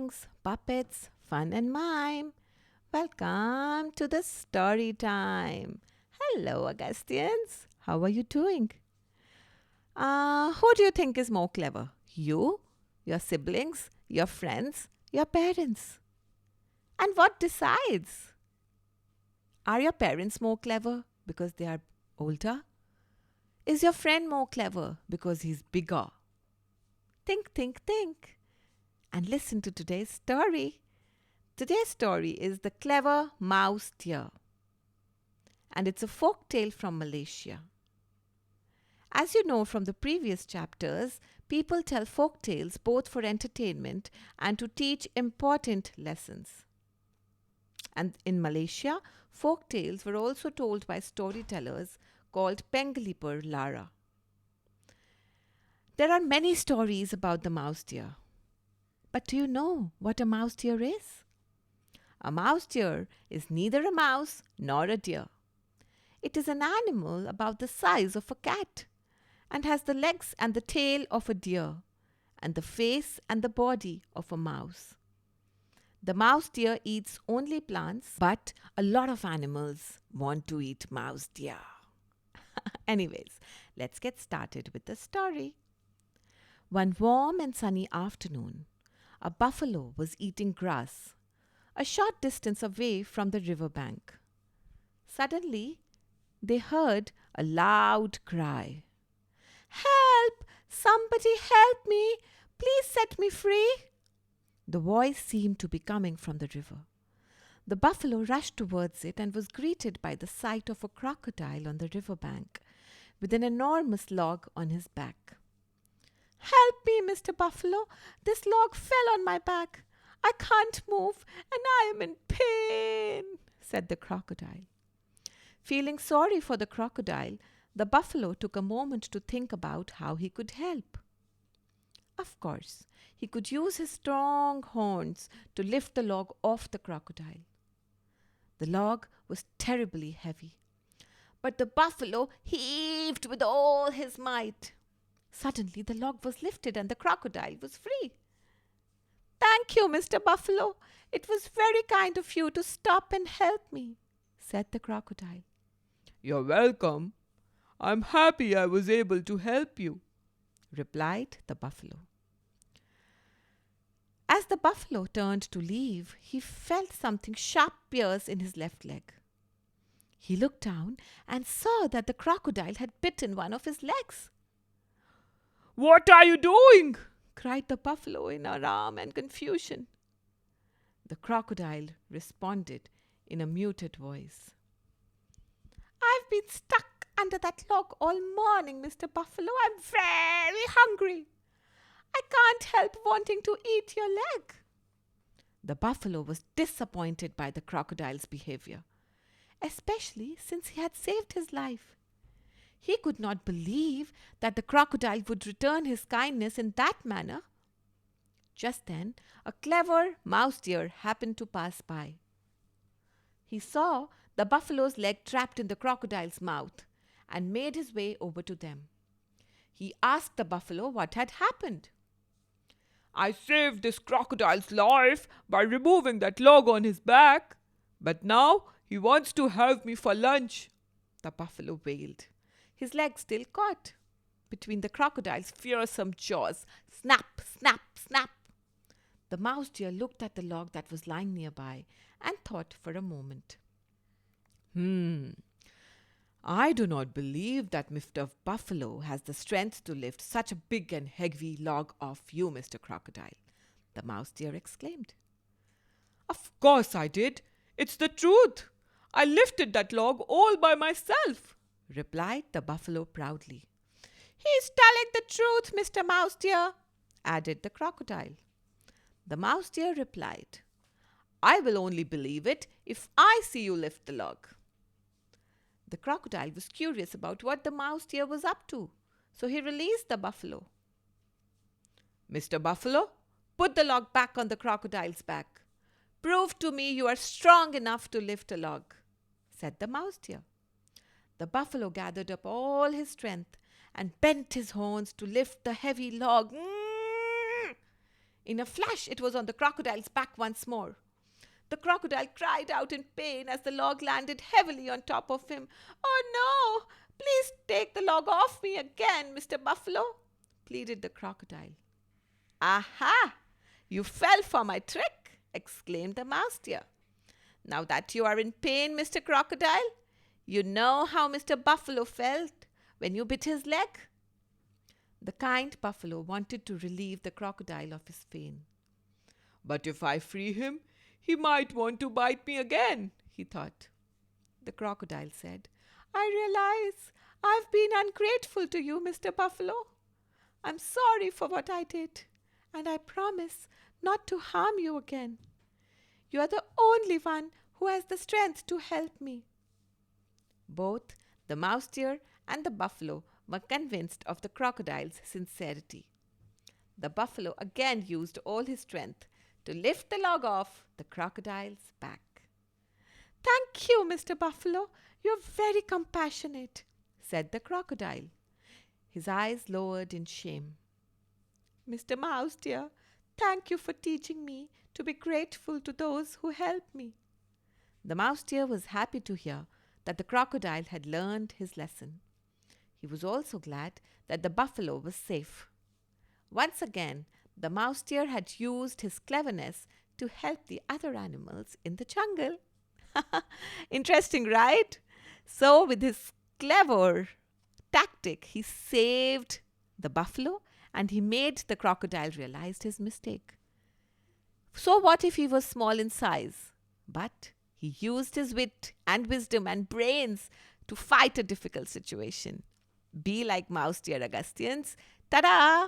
songs, puppets, fun and mime. Welcome to the story time. Hello, Augustians. How are you doing? Who do you think is more clever? You, your siblings, your friends, your parents? And what decides? Are your parents more clever because they are older? Is your friend more clever because he's bigger? Think, think, think. And listen to today's story. Today's story is The Clever Mouse Deer, and it's a folk tale from Malaysia. As you know from the previous chapters, people tell folk tales both for entertainment and to teach important lessons. And in Malaysia, folk tales were also told by storytellers called Penglipur Lara. There are many stories about the mouse deer. But do you know what a mouse deer is? A mouse deer is neither a mouse nor a deer. It is an animal about the size of a cat and has the legs and the tail of a deer and the face and the body of a mouse. The mouse deer eats only plants, but a lot of animals want to eat mouse deer. Anyways, let's get started with the story. One warm and sunny afternoon, a buffalo was eating grass a short distance away from the river bank. Suddenly, they heard a loud cry. "Help! Somebody help me! Please set me free!" The voice seemed to be coming from the river. The buffalo rushed towards it and was greeted by the sight of a crocodile on the river bank with an enormous log on his back. "Help me, Mr. Buffalo! This log fell on my back. I can't move and I am in pain," said the crocodile. Feeling sorry for the crocodile, the buffalo took a moment to think about how he could help. Of course, he could use his strong horns to lift the log off the crocodile. The log was terribly heavy, but the buffalo heaved with all his might. Suddenly, the log was lifted and the crocodile was free. "Thank you, Mr. Buffalo. It was very kind of you to stop and help me," said the crocodile. "You're welcome. I'm happy I was able to help you," replied the buffalo. As the buffalo turned to leave, he felt something sharp pierce in his left leg. He looked down and saw that the crocodile had bitten one of his legs. "What are you doing?" cried the buffalo in alarm and confusion. The crocodile responded in a muted voice. "I've been stuck under that log all morning, Mr. Buffalo. I'm very hungry. I can't help wanting to eat your leg." The buffalo was disappointed by the crocodile's behavior, especially since he had saved his life. He could not believe that the crocodile would return his kindness in that manner. Just then, a clever mouse deer happened to pass by. He saw the buffalo's leg trapped in the crocodile's mouth and made his way over to them. He asked the buffalo what had happened. "I saved this crocodile's life by removing that log on his back, but now he wants to have me for lunch," the buffalo wailed, his leg still caught between the crocodile's fearsome jaws. Snap, snap, snap. The mouse deer looked at the log that was lying nearby and thought for a moment. I do not believe that Mr. Buffalo has the strength to lift such a big and heavy log off you, Mr. Crocodile," the mouse deer exclaimed. "Of course I did. It's the truth. I lifted that log all by myself," replied the buffalo proudly. "He's telling the truth, Mr. Mouse Deer," added the crocodile. The mouse deer replied, "I will only believe it if I see you lift the log." The crocodile was curious about what the mouse deer was up to, so he released the buffalo. "Mr. Buffalo, put the log back on the crocodile's back. Prove to me you are strong enough to lift a log," said the mouse deer. The buffalo gathered up all his strength and bent his horns to lift the heavy log. In a flash, it was on the crocodile's back once more. The crocodile cried out in pain as the log landed heavily on top of him. "Oh no! Please take the log off me again, Mr. Buffalo," pleaded the crocodile. "Aha! You fell for my trick," exclaimed the mouse deer. "Now that you are in pain, Mr. Crocodile, you know how Mr. Buffalo felt when you bit his leg." The kind buffalo wanted to relieve the crocodile of his pain. "But if I free him, he might want to bite me again," he thought. The crocodile said, "I realize I've been ungrateful to you, Mr. Buffalo. I'm sorry for what I did, and I promise not to harm you again. You are the only one who has the strength to help me." Both the mouse deer and the buffalo were convinced of the crocodile's sincerity. The buffalo again used all his strength to lift the log off the crocodile's back. "Thank you, Mr. Buffalo. You're very compassionate," said the crocodile. His eyes lowered in shame. "Mr. Mouse deer, thank you for teaching me to be grateful to those who help me." The mouse deer was happy to hear that the crocodile had learned his lesson. He was also glad that the buffalo was safe. Once again, the mouse deer had used his cleverness to help the other animals in the jungle. Interesting, right? So, with his clever tactic, he saved the buffalo and he made the crocodile realize his mistake. So, what if he was small in size? But he used his wit and wisdom and brains to fight a difficult situation. Be like mouse deer, Augustians. Ta-da!